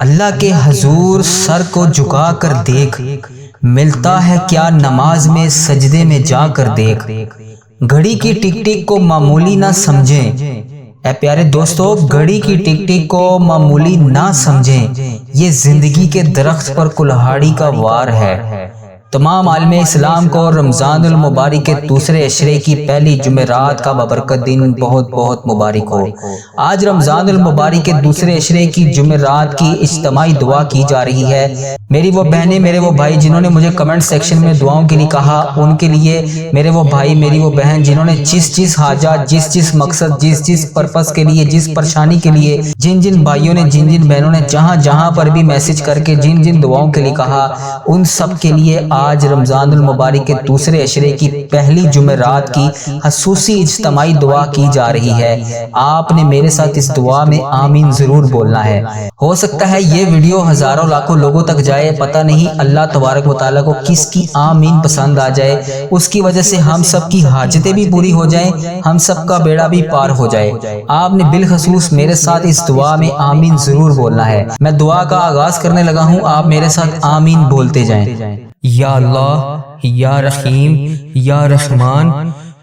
اللہ کے حضور سر کو جھکا کر دیکھ، ملتا ہے کیا نماز میں سجدے میں جا کر دیکھ۔ گھڑی کی ٹک ٹک کو معمولی نہ سمجھیں، اے پیارے دوستو، گھڑی کی ٹک ٹک کو معمولی نہ سمجھیں، یہ زندگی کے درخت پر کلہاڑی کا وار ہے۔ تمام عالم اسلام کو رمضان المبارک کے دوسرے عشرے کی پہلی جمعرات کا بابرکت دن بہت بہت مبارک ہو۔ آج رمضان المبارک کے دوسرے عشرے کی جمعرات کی اجتماعی دعا کی جا رہی ہے۔ میری وہ بہنیں، میرے وہ بھائی جنہوں نے مجھے کمنٹ سیکشن میں دعاؤں کے لیے کہا، ان کے لیے میرے وہ بھائی، میری وہ بہن جنہوں نے جس حاجات، جس مقصد، جس پرپس کے لیے، جس پریشانی کے لیے، جن بھائیوں نے، جن بہنوں نے جہاں پر بھی میسج کر کے جن دعاؤں کے لیے کہا، ان سب کے لیے آج رمضان المبارک کے دوسرے عشرے کی پہلی جمعرات کی خصوصی اجتماعی دعا کی جا رہی ہے۔ آپ نے میرے ساتھ اس دعا میں آمین ضرور بولنا ہے۔ ہو سکتا ہے یہ ویڈیو ہزاروں لاکھوں لوگوں تک جائے، پتہ نہیں اللہ تبارک و تعالیٰ کو کس کی آمین پسند آ جائے، اس کی وجہ سے ہم سب کی حاجتیں بھی پوری ہو جائیں، ہم سب کا بیڑا بھی پار ہو جائے۔ آپ نے بالخصوص میرے ساتھ اس دعا میں آمین ضرور بولنا ہے۔ میں دعا کا آغاز کرنے لگا ہوں، آپ میرے ساتھ آمین بولتے جائیں۔ یا اللہ، یا رحیم، یا رحمان،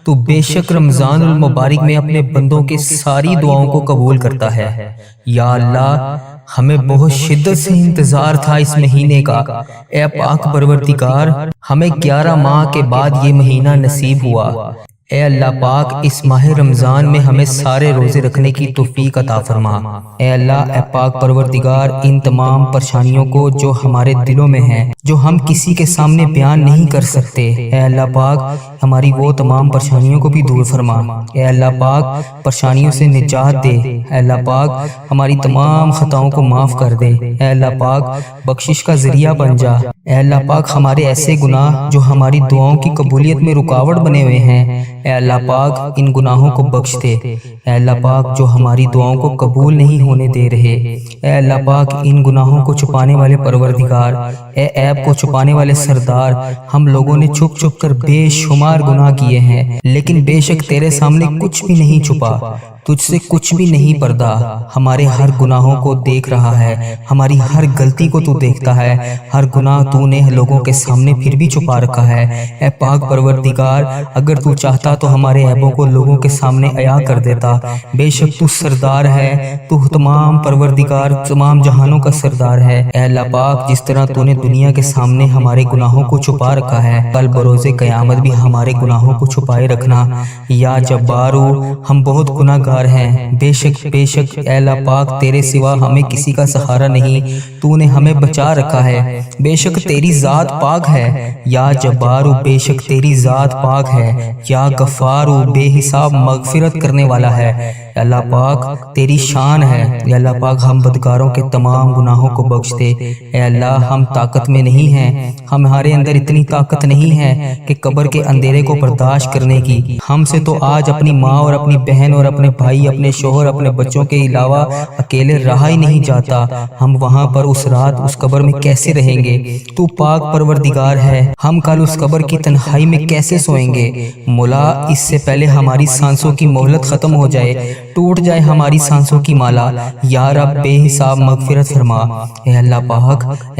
تو بے شک رمضان المبارک میں اپنے بندوں کے ساری دعاؤں کو قبول کرتا ہے۔ یا اللہ، ہمیں بہت شدت سے انتظار تھا اس مہینے کا، اے پاک پروردگار، ہمیں 11 ماہ کے بعد یہ مہینہ نصیب ہوا۔ اے اللہ پاک، اس ماہ رمضان میں ہمیں سارے روزے رکھنے کی توفیق عطا فرما۔ اے اللہ، اے پاک پروردگار، ان تمام پریشانیوں کو جو ہمارے دلوں میں ہیں، جو ہم کسی کے سامنے بیان نہیں کر سکتے، اے اللہ پاک ہماری وہ تمام پریشانیوں کو بھی دور فرما۔ اے اللہ پاک پریشانیوں سے نجات دے۔ اے اللہ پاک ہماری تمام خطاؤں کو معاف کر دے۔ اے اللہ پاک بخشش کا ذریعہ بن جا۔ اے اللہ پاک ہمارے ایسے گناہ جو ہماری دعاؤں کی قبولیت میں رکاوٹ بنے ہوئے ہیں، اے اللہ پاک ان گناہوں کو بخش دے۔ اے اللہ پاک جو ہماری دعاؤں کو قبول نہیں ہونے دے رہے، اے اللہ پاک ان گناہوں کو چھپانے والے پروردگار، اے عیب کو چھپانے والے سردار، ہم لوگوں نے چھپ کر بے شمار گناہ کیے ہیں، لیکن بے شک تیرے سامنے کچھ بھی نہیں چھپا، تجھ سے کچھ بھی نہیں پردہ۔ ہمارے ہر گناہوں کو دیکھ رہا ہے، ہماری ہر غلطی کو تو دیکھتا ہے، ہر گناہ تو نے لوگوں کے سامنے پھر بھی چھپا رکھا ہے۔ اے پاک پروردگار، اگر تو چاہتا تو ہمارے عیبوں کو لوگوں کے سامنے عیاں کر دیتا۔ بے شک تو سردار ہے، تو تمام پروردگار، تمام جہانوں کا سردار ہے۔ اے اللہ پاک جس طرح تو نے دنیا کے سامنے ہمارے گناہوں کو چھپا رکھا ہے، کل بروز قیامت بھی ہمارے گناہوں کو چھپائے رکھنا۔ یا جبارو، ہم بہت گناہ گار ہیں، بے شک اے اللہ پاک تیرے سوا ہمیں کسی کا سہارا نہیں، تو نے ہمیں بچا رکھا ہے۔ بے شک تیری ذات پاک ہے۔ یا جبارو، بے شک تیری ذات پاک ہے۔ یا غفارو، بے حساب مغفرت کرنے والا ہے۔ اے اللہ پاک تیری شان ہے۔ اے اللہ پاک ہم بدکاروں کے تمام گناہوں کو بخش دے۔ اے اللہ ہم طاقت میں نہیں ہیں، ہمارے اندر اتنی طاقت نہیں ہے کہ قبر کے اندھیرے کو برداشت کرنے کی۔ ہم سے تو آج اپنی ماں اور اپنی بہن اور اپنے بھائی، اپنے شوہر، اپنے بچوں کے علاوہ اکیلے رہا ہی نہیں جاتا۔ ہم وہاں پر اس رات اس قبر میں کیسے رہیں گے؟ تو پاک پروردگار ہے، ہم کل اس قبر کی تنہائی میں کیسے سوئیں گے؟ مولا، اس سے پہلے ہماری سانسوں کی مہلت ختم ہو جائے، ٹوٹ جائے ہماری سانسوں کی مالا۔ یا رب بے حساب مغفرت فرما۔ اے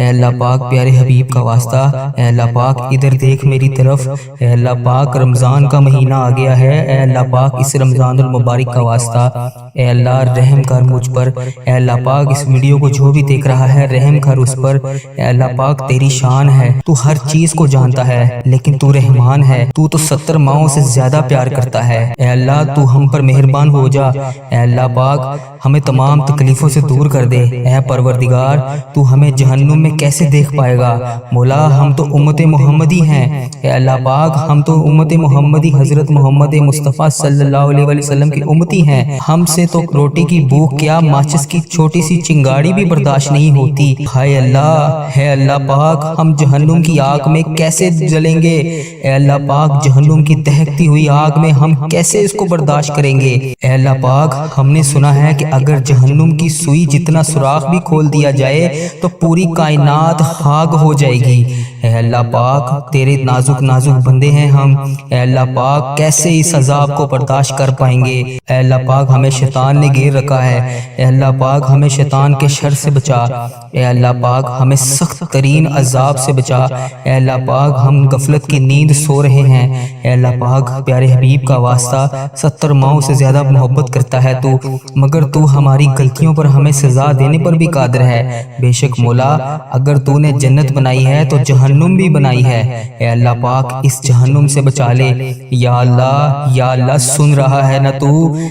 اللہ پاک پیارے حبیب کا واسطہ، اے اللہ پاک ادھر دیکھ میری طرف۔ اے اللہ پاک رمضان کا مہینہ آ گیا ہے، اے اللہ پاک اس رمضان المبارک کا واسطہ، اے اللہ رحم کر مجھ پر۔ اے اللہ پاک اس ویڈیو کو جو بھی دیکھ رہا ہے رحم کر اس پر۔ اے اللہ پاک تیری شان ہے، تو ہر چیز کو جانتا ہے، لیکن تو رحمان ہے، تو 70 ماؤں سے زیادہ پیار کرتا ہے۔ اے اللہ تو ہم پر مہربان ہو جا۔ اے اللہ پاک ہمیں تمام تکلیفوں سے دور کر دے۔ اے پروردگار تو ہمیں جہنم میں کیسے دیکھ پائے گا؟ مولا ہم تو امت محمدی ہیں۔ اے اللہ پاک ہم تو امت محمدی، حضرت محمد مصطفیٰ صلی اللہ علیہ وسلم کی امتی ہیں۔ ہم سے تو روٹی کی بھوک کیا، ماچس کی چھوٹی سی چنگاڑی بھی برداشت نہیں ہوتی۔ ہائے اللہ، ہے اللہ پاک ہم جہنم کی آگ میں کیسے جلیں گے؟ اے اللہ پاک جہنم کی دہکتی ہوئی آگ میں ہم کیسے اس کو برداشت کریں گے؟ اے اللہ پاک ہم نے سنا ہے کہ اگر جہنم کی سوئی جتنا سوراخ بھی کھول دیا جائے تو پوری کائنات خاک ہو جائے گی۔ اے اللہ پاک تیرے نازک نازک بندے ہیں ہم، اے اللہ پاک کیسے اس عذاب کو برداشت کر پائیں گے؟ اے اللہ پاک ہمیں شیطان نے گھیر رکھا ہے، اے اللہ پاک ہمیں شیطان کے شر سے بچا، اے اللہ پاک ہمیں سخت ترین عذاب سے بچا، اے اللہ پاک ہم غفلت کی نیند سو رہے ہیں، اے اللہ پاک پیارے حبیب کا واسطہ 70 ماؤں سے زیادہ محبت کرتا ہے تو، مگر تو ہماری غلطیوں پر ہمیں سزا دینے پر بھی قادر ہے۔ بے شک مولا اگر تو نے جنت بنائی ہے تو جہنم بھی بنائی ہے، اے اللہ پاک اس جہنم سے بچا لے۔ یا اللہ سن رہا ہے نا تو؟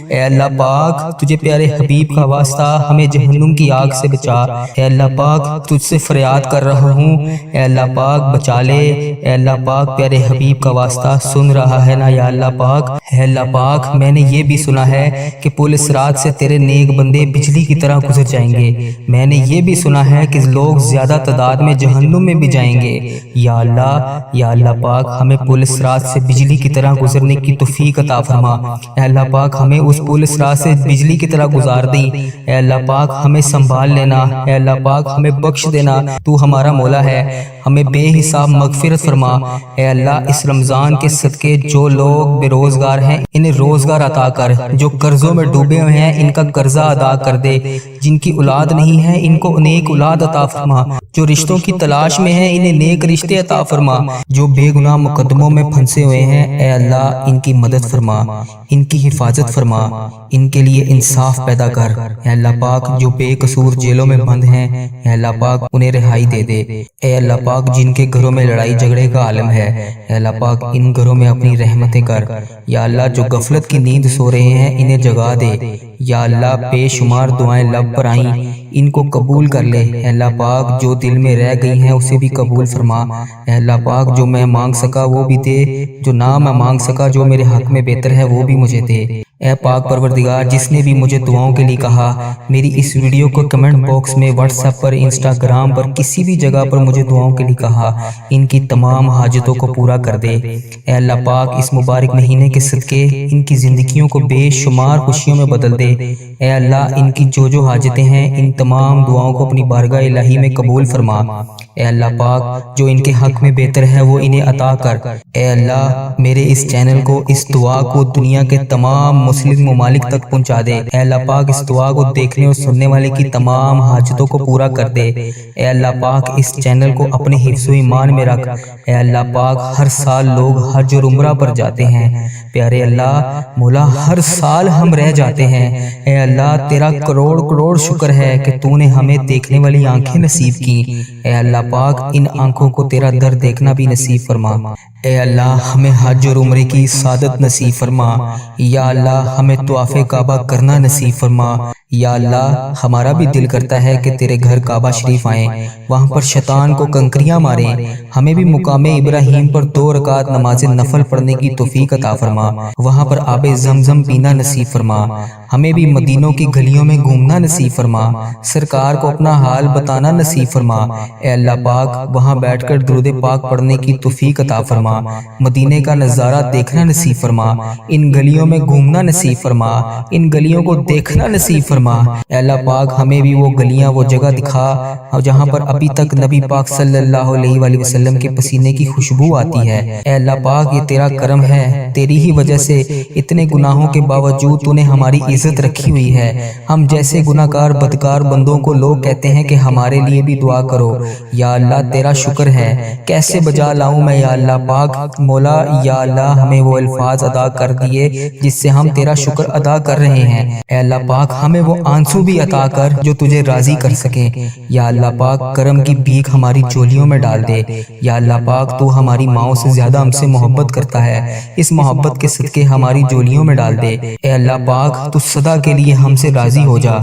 اے اللہ پاک تجھے پیارے حبیب کا واسطہ ہمیں جہنم کی آگ سے بچا، اے اللہ پاک تجھ سے فریاد کر رہا ہوں، اے اللہ پاک بچا لے، اے اللہ پاک پیارے حبیب کا واسطہ سن رہا ہے نا یا اللہ پاک؟ اے اللہ پاک میں نے یہ بھی سنا ہے کہ پل صراط سے تیرے نیک بندے بجلی کی طرح گزر جائیں گے، میں نے یہ بھی سنا ہے کہ لوگ زیادہ تعداد میں جہنم میں بھی جائیں گے۔ یا اللہ پاک ہمیں پل صراط سے بجلی کی طرح گزرنے کی توفیق عطا فرما، اے اللہ پاک ہمیں اس پل صراط سے بجلی کی طرح گزار دی، اے اللہ پاک ہمیں سنبھال لینا، اے اللہ پاک ہمیں بخش دینا، تو ہمارا مولا ہے، ہمیں بے حساب مغفرت فرما۔ اے اللہ اس رمضان کے صدقے جو لوگ بے روزگار ہیں انہیں روزگار عطا کر، جو قرضوں میں ڈوبے ہوئے ہیں ان کا قرضہ ادا کر دے، جن کی اولاد نہیں ہے ان کو نیک اولاد عطا فرما، جو رشتوں کی تلاش میں ہیں انہیں نیک رشتے عطا فرما، جو بے گناہ مقدموں میں پھنسے ہوئے ہیں اے اللہ ان کی مدد فرما، ان کی حفاظت فرما، ان کے لیے انصاف پیدا کر، اے اللہ پاک جو بے قصور جیلوں میں بند ہیں اے اللہ پاک انہیں رہائی دے دے، اے اللہ پاک جن کے گھروں میں لڑائی جھگڑے کا عالم ہے اے اللہ پاک ان گھروں میں اپنی رحمتیں کر، یا اللہ جو غفلت کی نیند سو رہے ہیں انہیں جگا دے، یا اللہ بے شمار دعائیں لب پر آئیں ان کو قبول کر لے، اے اللہ پاک جو دل میں رہ گئی ہیں اسے بھی قبول فرما، اے اللہ پاک جو میں مانگ سکا وہ بھی دے، جو نہ میں مانگ سکا جو میرے حق میں بہتر ہے وہ بھی مجھے دے، اے پاک پروردگار جس نے بھی مجھے دعاؤں کے لیے کہا میری اس ویڈیو کو کمنٹ باکس میں واٹس ایپ پر انسٹاگرام پر کسی بھی جگہ پر مجھے دعاؤں کے لیے کہا ان کی تمام حاجتوں کو پورا کر دے، اے اللہ پاک اس مبارک مہینے کے صدقے ان کی زندگیوں کو بے شمار خوشیوں میں بدل دے، اے اللہ ان کی جو حاجتیں ہیں ان تمام دعاؤں کو اپنی بارگاہ الہی میں قبول فرما، اے اللہ پاک جو ان کے حق میں بہتر ہے وہ انہیں عطا کر، اے اللہ میرے اس چینل کو اس دعا کو دنیا کے تمام مسلم ممالک تک پہنچا دے، اے اللہ پاک اس دعا کو دیکھنے اور سننے والے کی تمام حاجتوں کو پورا کر دے، اے اللہ پاک اس چینل کو اپنے حفظ و ایمان میں رکھ، اے اللہ پاک ہر سال لوگ حج اور عمرہ پر جاتے ہیں، پیارے اللہ مولا ہر سال ہم رہ جاتے ہیں، اے اللہ تیرا کروڑ شکر ہے کہ تو نے ہمیں دیکھنے والی آنکھیں نصیب کی، اے اللہ پاک ان آنکھوں کو تیرا در دیکھنا بھی نصیب فرما، اے اللہ ہمیں حج اور عمرے کی سعادت نصیب فرما، یا اللہ ہمیں طواف کعبہ کرنا نصیب فرما، یا اللہ ہمارا بھی دل کرتا ہے کہ تیرے گھر کعبہ شریف آئیں، وہاں پر شیطان کو کنکریاں ماریں، ہمیں بھی مقام ابراہیم پر 2 رکعت نماز نفل پڑھنے کی توفیق عطا فرما، وہاں پر آب زمزم پینا نصیب فرما، ہمیں بھی مدینوں کی گلیوں میں گھومنا نصیب فرما، سرکار کو اپنا حال بتانا نصیب فرما، اے اللہ پاک وہاں بیٹھ کر درود پاک پڑھنے کی توفیق عطا فرما، مدینے کا نظارہ دیکھنا نصیب فرما، ان گلیوں میں گھومنا نصیب فرما، ان گلیوں کو دیکھنا نصیب فرما، اے اللہ پاک ہمیں بھی وہ گلیاں وہ جگہ دکھا جہاں پر ابھی تک نبی پاک صلی اللہ علیہ وآلہ وسلم کے پسینے کی خوشبو آتی ہے، اے اللہ پاک یہ تیرا کرم ہے، تیری ہی وجہ سے اتنے گناہوں کے باوجود تو نے ہماری عزت رکھی ہوئی ہے، ہم جیسے گناہگار بدکار بندوں کو لوگ کہتے ہیں کہ ہمارے لیے بھی دعا کرو، یا اللہ تیرا شکر ہے، کیسے بجا لاؤں میں یا اللہ پاک مولا، یا اللہ ہمیں وہ الفاظ ادا کر دیے جس سے ہم تیرا شکر ادا کر رہے ہیں، اے اللہ پاک ہمیں وہ آنسو بھی عطا کر جو تجھے راضی کر سکیں، یا اللہ پاک کرم کی بھیک ہماری چولیوں میں ڈال دے، یا اللہ پاک تو ہماری ماؤں سے زیادہ ہم سے محبت کرتا ہے، اس محبت کے صدقے ہماری جولیوں میں ڈال دے، اے اللہ پاک تو صدا کے لیے ہم سے راضی ہو جا،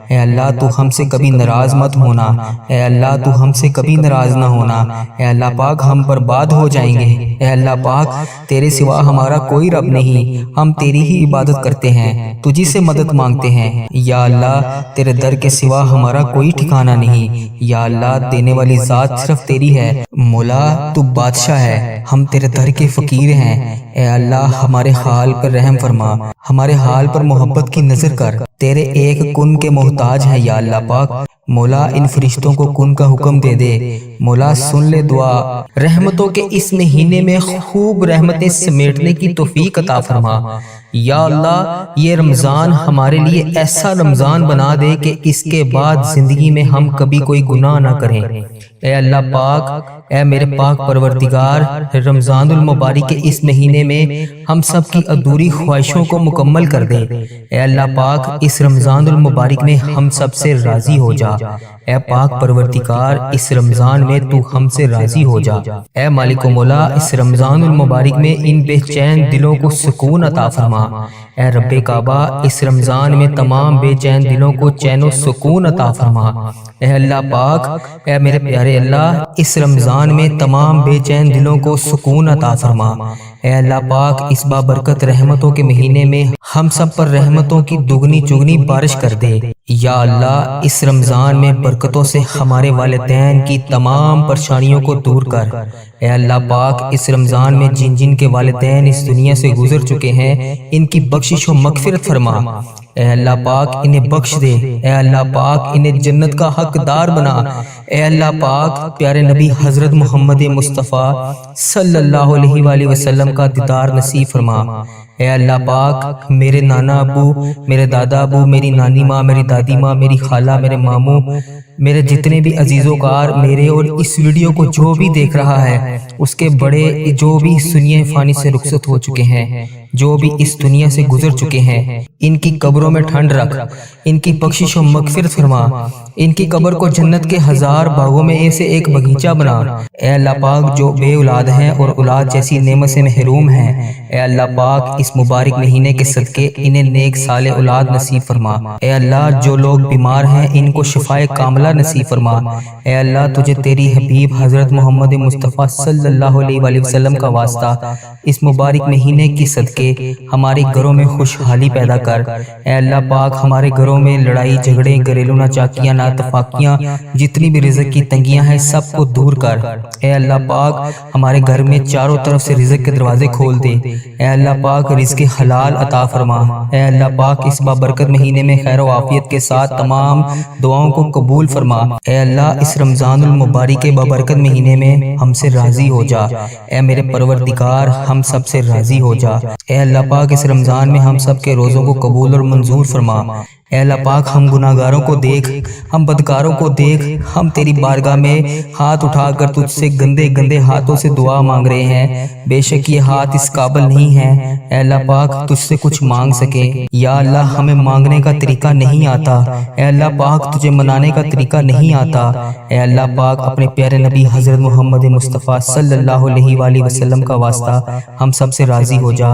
اے اللہ تو ہم سے کبھی ناراض مت ہونا، اے اللہ تو ہم سے کبھی ناراض نہ ہونا، اے اللہ پاک ہم برباد ہو جائیں گے، اے اللہ پاک تیرے سوا ہمارا کوئی رب نہیں، ہم تیری ہی عبادت کرتے ہیں، تجھی سے مدد مانگتے ہیں، یا اللہ تیرے در کے سوا ہمارا کوئی ٹھکانہ نہیں، یا اللہ دینے والی ذات صرف تیری ہے، مولا تو بادشاہ ہے، ہم تیرے در کے فقیر ہیں، اے اللہ ہمارے حال پر رحم فرما، ہمارے حال پر محبت کی نظر کر، تیرے ایک کن کے محتاج ہیں یا اللہ پاک، مولا ان فرشتوں کو کن کا حکم دے دے، مولا سن لے دعا، رحمتوں کے اس مہینے میں خوب رحمتیں سمیٹنے کی توفیق عطا فرما۔ یا اللہ یہ رمضان ہمارے لیے ایسا رمضان بنا دے کہ اس کے بعد زندگی میں ہم کبھی کوئی گناہ نہ کریں۔ اے اللہ پاک، اے میرے پاک پروردگار، رمضان المبارک کے اس مہینے میں ہم سب کی ادھوری خواہشوں کو مکمل کر دے۔ اے اللہ پاک، اس رمضان المبارک میں ہم سب سے راضی ہو جا۔ اے پاک پروردگار، اس رمضان میں تو ہم سے راضی ہو جا۔ اے مالک و مولا، اس رمضان المبارک میں ان بے چین دلوں کو سکون عطا فرما۔ اے رب کعبہ، اس رمضان میں تمام بے چین دلوں کو چین و سکون عطا فرما۔ اے اللہ پاک، اے میرے پیارے اللہ، اس رمضان میں تمام بے چین دلوں کو سکون عطا فرما۔ اے اللہ پاک، اس بابرکت رحمتوں کے مہینے میں ہم سب پر رحمتوں کی دگنی چگنی بارش کر دے۔ یا اللہ، اس رمضان میں برکتوں سے ہمارے والدین کی تمام پریشانیوں کو دور کر۔ اے اللہ پاک، اس رمضان میں جن جن کے والدین اس دنیا سے گزر چکے ہیں ان کی بخشش و مغفرت فرما۔ اے اللہ پاک، انہیں بخش دے۔ اے اللہ پاک، انہیں جنت کا حقدار بنا۔ اے اللہ پاک، پیارے نبی حضرت محمد مصطفیٰ صلی اللہ علیہ وآلہ وسلم کا دیدار نصیب فرما۔ اے اللہ پاک، میرے نانا ابو، میرے دادا ابو، میری نانی ماں، میری دادی ماں، میری خالہ، میرے ماموں، میرے جتنے بھی عزیز و کار میرے اور اس ویڈیو کو جو بھی دیکھ رہا ہے، اس کے بڑے جو بھی اس دنیا فانی سے رخصت ہو چکے ہیں، جو بھی اس دنیا سے گزر چکے ہیں، ان کی قبروں میں ٹھنڈ رکھ، ان کی بخشش و مغفرت فرما، ان کی قبر کو جنت کے ہزار باغوں میں سے ایک باغیچہ بنا۔ اے اللہ پاک، جو بے اولاد ہیں اور اولاد جیسی نعمت سے محروم ہیں، اے اللہ پاک، اس مبارک مہینے کے صدقے انہیں نیک صالح اولاد نصیب فرما۔ اے اللہ، جو لوگ بیمار ہیں ان کو شفائے کاملہ نصیب فرما۔ اے اللہ، تجھے تیری حبیب حضرت محمد مصطفیٰ صلی اللہ علیہ وآلہ وسلم کا واسطہ اس مبارک مہینے کی صدقے ہمارے گھروں میں خوشحالی پیدا کر۔ اے اللہ پاک، ہمارے گھروں میں لڑائی جھگڑے، گھریلو ناچاکیاں، ناتفاقیاں، جتنی بھی رزق کی تنگیاں ہیں سب کو دور کر۔ اے اللہ پاک، ہمارے گھر میں چاروں طرف سے رزق کے دروازے کھول دے۔ اے اللہ پاک، رزق حلال عطا فرما۔ اے اللہ پاک، اس بابرکت مہینے میں خیر و عافیت کے ساتھ تمام دعاؤں کو قبول فرما۔ اے اللہ، اس رمضان المبارک کے بابرکت مہینے میں ہم سے راضی ہو جا۔ اے میرے پروردگار، ہم سب سے راضی ہو جا۔ اے اللہ پاک، اس رمضان میں ہم سب کے روزوں کو قبول اور منظور فرما۔ اے اللہ پاک، ہم گناہگاروں کو دیکھ، ہم بدکاروں کو دیکھ، ہم تیری بارگاہ میں ہاتھ اٹھا کر تجھ سے گندے گندے ہاتھوں سے دعا مانگ رہے ہیں۔ بے شک یہ ہاتھ اس قابل نہیں ہے اے اللہ پاک تجھ سے کچھ مانگ سکے۔ یا اللہ، ہمیں مانگنے کا طریقہ نہیں آتا۔ اے اللہ پاک، تجھے منانے کا طریقہ نہیں آتا۔ اے اللہ پاک، اپنے پیارے نبی حضرت محمد مصطفیٰ صلی اللہ علیہ وآلہ وسلم کا واسطہ ہم سب سے راضی ہو جا۔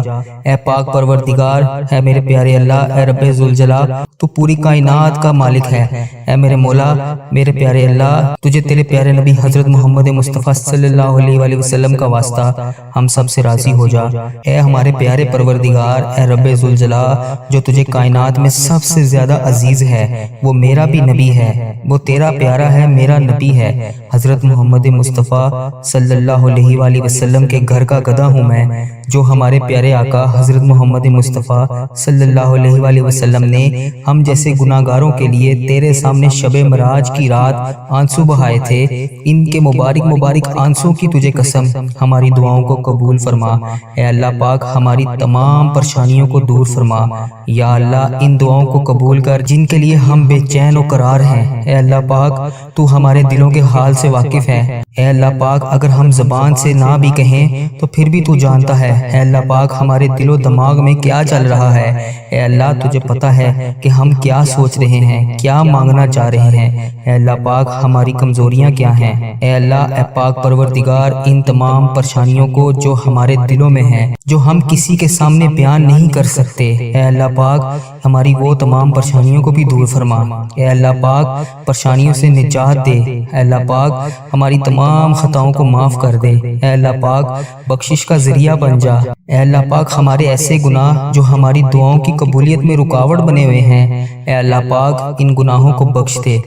اے پاک پروردگار، اے میرے پیارے اللہ، اے رب ذوالجلال، تو پوری کائنات کا مالک ہے۔ اے میرے مولا، میرے پیارے اللہ، تجھے تیرے پیارے نبی حضرت محمد مصطفیٰ صلی اللہ علیہ وآلہ وسلم کا واسطہ ہم سب سے راضی ہو جا۔ اے ہمارے پیارے پروردگار، اے رب ذوالجلال، جو تجھے کائنات میں سب سے زیادہ عزیز ہے، وہ میرا بھی نبی ہے، وہ تیرا پیارا ہے، میرا نبی ہے، حضرت محمد مصطفیٰ صلی اللہ علیہ وآلہ وسلم کے گھر کا گدھا ہوں میں، جو ہمارے پیارے آقا حضرت محمد مصطفیٰ صلی اللہ علیہ وآلہ وسلم نے ہم جیسے گناہگاروں کے لیے تیرے سامنے شب معراج کی رات آنسو بہائے تھے۔ ان کے مبارک مبارک آنسو کی تجھے قسم، ہماری دعاؤں کو قبول فرما۔ اے اللہ پاک، ہماری تمام پریشانیوں کو دور فرما۔ یا اللہ، ان دعاؤں کو قبول کر جن کے لیے ہم بے چین و قرار ہیں۔ اے اللہ پاک، تو ہمارے دلوں کے حال سے واقف ہے۔ اے اللہ پاک، اگر ہم زبان سے نہ بھی کہیں تو پھر بھی تو جانتا ہے۔ اے اللہ پاک، ہمارے دل و دماغ میں کیا چل رہا ہے، اے اللہ تجھے پتہ ہے کہ ہم کیا سوچ رہے ہیں، کیا مانگنا چاہ رہے ہیں۔ اے اللہ پاک، ہماری کمزوریاں کیا ہیں۔ اے اللہ، اے پاک پروردگار، ان تمام پریشانیوں کو جو ہمارے دلوں میں ہیں، جو ہم کسی کے سامنے بیان نہیں کر سکتے، اے اللہ پاک، ہماری وہ تمام پریشانیوں کو بھی دور فرما۔ اے اللہ پاک، پریشانیوں سے نجات دے۔ اے اللہ پاک، ہماری تمام خطاؤں کو معاف کر دے۔ اے اللہ پاک، بخشش کا ذریعہ بن جا۔ اے اللہ پاک، ہمارے ایسے گناہ جو ہماری دعاؤں کی قبولیت میں رکاوٹ بنے ہوئے ہیں، اے اللہ پاک، ان گناہوں کو بخش دے۔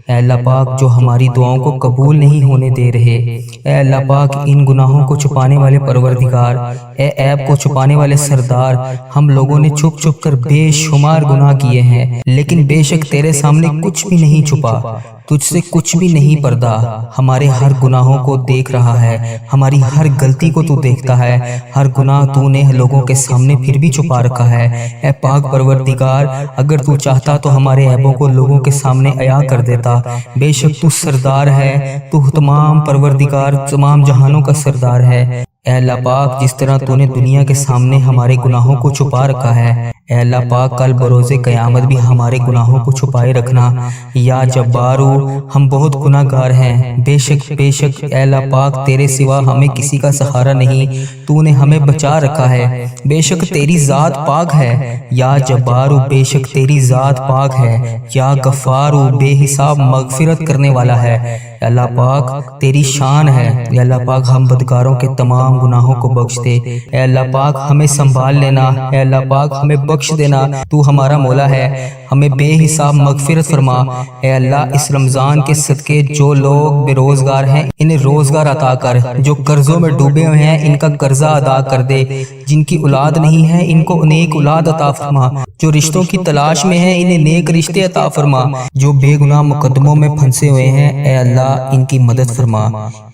اے اللہ پاک، جو ہماری دعاؤں کو قبول نہیں ہونے دے رہے، اے اللہ پاک، ان گناہوں کو چھپانے والے پروردگار، اے عیب کو چھپانے والے سردار، ہم لوگوں نے چھپ چھپ کر بے شمار گناہ کیے ہیں، لیکن بے شک تیرے سامنے کچھ بھی نہیں چھپا۔ تجھ سے کچھ بھی نہیں پردہ، ہمارے ہر گناہوں کو دیکھ رہا ہے، ہماری ہر غلطی کو تو دیکھتا ہے، ہر گناہ تو نے لوگوں کے سامنے پھر بھی چھپا رکھا ہے۔ اے پاک پروردگار، اگر تو چاہتا تو ہمارے عیبوں کو لوگوں کے سامنے عیاں کر دیتا۔ بے شک تو سردار ہے، تو تمام پروردگار، تمام جہانوں کا سردار ہے۔ اے اللہ پاک، جس طرح تو نے دنیا کے سامنے ہمارے گناہوں کو چھپا رکھا ہے، اے اللہ پاک کل بروز قیامت بھی ہمارے گناہوں کو چھپائے رکھنا۔ یا جبارو، ہم بہت گناہ گار ہیں، بے شک اے اللہ پاک تیرے سوا ہمیں کسی کا سہارا نہیں، تو نے ہمیں بچا رکھا ہے، بے شک تیری ذات پاک ہے۔ یا جبارو، بے شک تیری ذات پاک ہے۔ یا غفارو، بے حساب مغفرت کرنے والا ہے۔ اے اللہ پاک تیری شان ہے، اے اللہ پاک ہم بدکاروں کے تمام گناہوں کو بخش دے۔ اے اللہ پاک ہمیں سنبھال لینا، اے اللہ پاک ہمیں بخش دینا، تو ہمارا مولا ہے، ہمیں بے حساب مغفرت فرما۔ اے اللہ اس رمضان کے صدقے جو لوگ بے روزگار ہیں انہیں روزگار عطا کر، جو قرضوں میں ڈوبے ہوئے ہیں ان کا قرضہ ادا کر دے، جن کی اولاد نہیں ہے ان کو نیک اولاد عطا فرما، جو رشتوں کی تلاش میں ہیں انہیں نیک رشتے عطا فرما، جو بے گناہ مقدموں میں پھنسے ہوئے ہیں اے اللہ ان کی مدد فرما،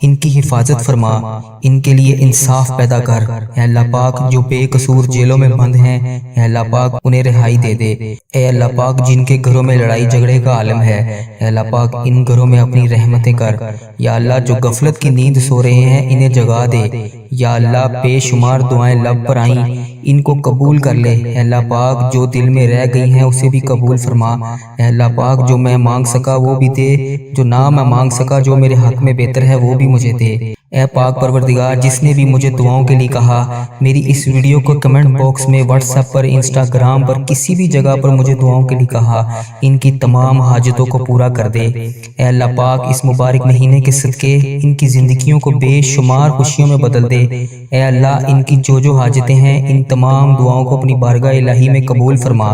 ان کی حفاظت فرما، ان کے لیے انصاف پیدا کر۔ اے اللہ پاک جو بے قصور جیلوں میں بند ہیں اے اللہ پاک انہیں رہائی دے دے۔ اے اللہ پاک جن کے گھروں میں لڑائی جھگڑے کا عالم ہے اے اللہ پاک ان گھروں میں اپنی رحمتیں کر۔ یا اللہ جو غفلت کی نیند سو رہے ہیں انہیں جگا دے۔ یا اللہ بے شمار دعائیں لب پر آئیں ان کو قبول کر لے۔ اے اللہ پاک جو دل میں رہ گئی ہیں اسے بھی قبول فرما۔ اے اللہ پاک جو میں مانگ سکا وہ بھی دے، جو نہ میں مانگ سکا جو میرے حق میں بہتر ہے وہ بھی مجھے دے۔ اے پاک پروردگار جس نے بھی مجھے دعاؤں کے لیے کہا، میری اس ویڈیو کو کمنٹ باکس میں، واٹس ایپ پر، انسٹاگرام پر، کسی بھی جگہ پر مجھے دعاؤں کے لیے کہا، ان کی تمام حاجتوں کو پورا کر دے۔ اے اللہ پاک اس مبارک مہینے کے صدقے ان کی زندگیوں کو بے شمار خوشیوں میں بدل دے۔ اے اللہ ان کی جو حاجتیں ہیں ان تمام دعاؤں کو اپنی بارگاہ الہی میں قبول فرما۔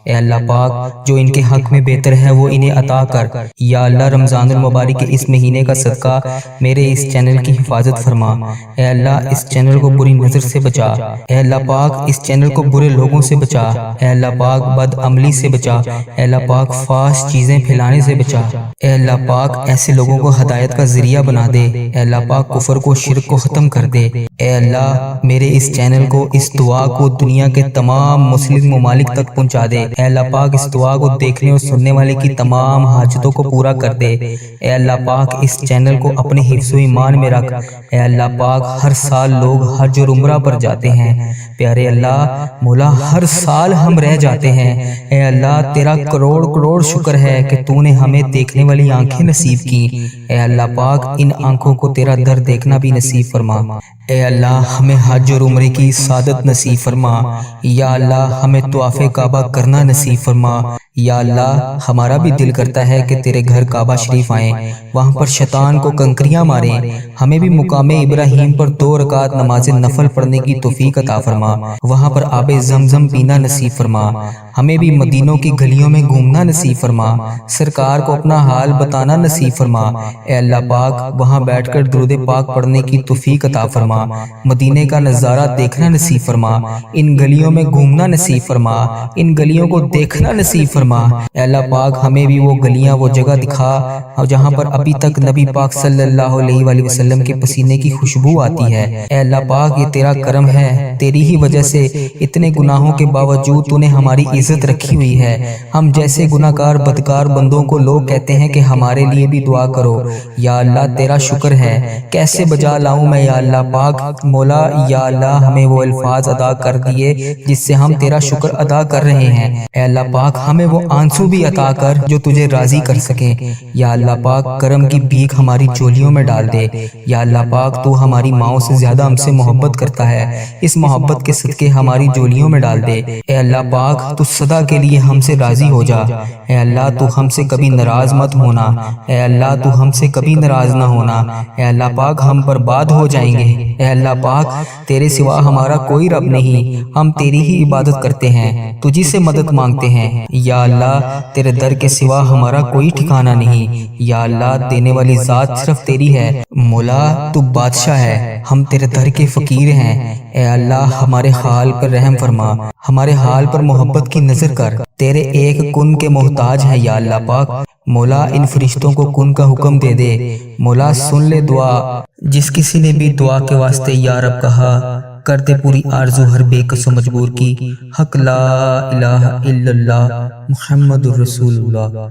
اے اللہ پاک جو ان کے حق میں بہتر ہے وہ انہیں عطا کر۔ یا اللہ رمضان المبارک کے اس مہینے کا صدقہ میرے اس چینل کی حفاظت فرما۔ اے اللہ اس چینل کو بری نظر سے بچا۔ اے اللہ پاک اس چینل کو برے لوگوں سے بچا۔ اے اللہ پاک بد عملی سے بچا۔ اے اللہ پاک فحش چیزیں پھیلانے سے بچا۔ اے اللہ پاک ایسے لوگوں کو ہدایت کا ذریعہ بنا دے۔ اے اللہ پاک کفر کو، شرک کو ختم کر دے۔ اے اللہ میرے اس چینل کو، اس دعا کو دنیا کے تمام مسلم ممالک تک پہنچا دے۔ اے اللہ پاک اس دعا کو دیکھنے اور سننے والے کی تمام حاجتوں کو پورا کر دے۔ اے اللہ پاک اس چینل کو اپنے حفظ و ایمان میں رکھ۔ اے اللہ پاک ہر سال لوگ حج اور عمرہ پر جاتے ہیں، پیارے اللہ مولا ہر سال ہم رہ جاتے ہیں۔ اے اللہ تیرا کروڑ شکر ہے کہ تو نے ہمیں دیکھنے والی آنکھیں نصیب کی۔ اے اللہ پاک ان آنکھوں کو تیرا در دیکھنا بھی نصیب فرما۔ اے اللہ ہمیں حج اور عمرے کی سعادت نصیب فرما۔ یا اللہ ہمیں طواف کعبہ کرنا نصیب فرما۔ یا اللہ ہمارا بھی دل کرتا ہے کہ تیرے گھر کعبہ شریف آئیں، وہاں پر شیطان کو کنکریاں ماریں، ہمیں بھی مقام ابراہیم پر 2 رکعت نماز نفل پڑھنے کی توفیق عطا فرما، وہاں پر آب زمزم پینا نصیب فرما، ہمیں بھی مدینوں کی گلیوں میں گھومنا نصیب فرما، سرکار کو اپنا حال بتانا نصیب فرما۔ اے اللہ پاک وہاں بیٹھ کر درود پاک پڑھنے کی توفیق عطا فرما، مدینے کا نظارہ دیکھنا نصیب فرما، ان گلیوں میں گھومنا نصیب فرما، ان گلیوں کو دیکھنا نصیب فرما۔ اے اللہ پاک ہمیں بھی وہ گلیاں، وہ جگہ دکھا جہاں پر ابھی تک نبی پاک صلی اللہ علیہ وآلہ وسلم کے پسینے کی خوشبو آتی ہے۔ اے اللہ پاک یہ تیرا کرم ہے، تیری ہی وجہ سے اتنے گناہوں کے باوجود تو نے ہماری عزت رکھی ہوئی ہے۔ ہم جیسے گناہگار بدکار بندوں کو لوگ کہتے ہیں کہ ہمارے لیے بھی دعا کرو۔ یا اللہ تیرا شکر ہے، کیسے بجا لاؤں میں یا اللہ پاک مولا۔ یا اللہ ہمیں وہ الفاظ ادا کر دیے جس سے ہم تیرا شکر ادا کر رہے ہیں۔ اے اللہ پاک ہمیں وہ آنسو بھی عطا کر جو تجھے راضی کر سکیں۔ یا اللہ پاک کرم کی بھیک ہماری چولیوں میں ڈال دے۔ یا اللہ پاک تو ہماری ماؤں سے زیادہ ہم سے محبت کرتا ہے، اس محبت کے صدقے ہماری چولیوں میں ڈال دے۔ اے اللہ پاک تو سدا کے لیے ہم سے راضی ہو جا۔ اے اللہ تو ہم سے کبھی ناراض مت ہونا۔ اے اللہ تو ہم سے کبھی ناراض نہ ہونا۔ اے اللہ پاک ہم برباد ہو جائیں گے۔ اے اللہ پاک تیرے سوا ہمارا کوئی رب نہیں، ہم تیری ہی عبادت کرتے ہیں، تجھی سے مدد مانگتے ہیں۔ یا اللہ تیرے در کے سوا ہمارا کوئی ٹھکانہ نہیں۔ یا اللہ دینے والی ذات صرف تیری ہے، مولا تو بادشاہ ہے، ہم تیرے در کے فقیر ہیں۔ اے اللہ ہمارے حال پر رحم فرما، ہمارے حال پر محبت کی نظر کر، تیرے ایک کن کے محتاج ہیں۔ یا اللہ پاک مولا ان فرشتوں کو کن کا حکم دے دے، مولا سن لے دعا۔ جس کسی نے بھی دعا کے واسطے یا رب کہا، کر دے پوری آرزو ہر بے کس و مجبور کی۔ حق لا الہ الا اللہ محمد الرسول اللہ۔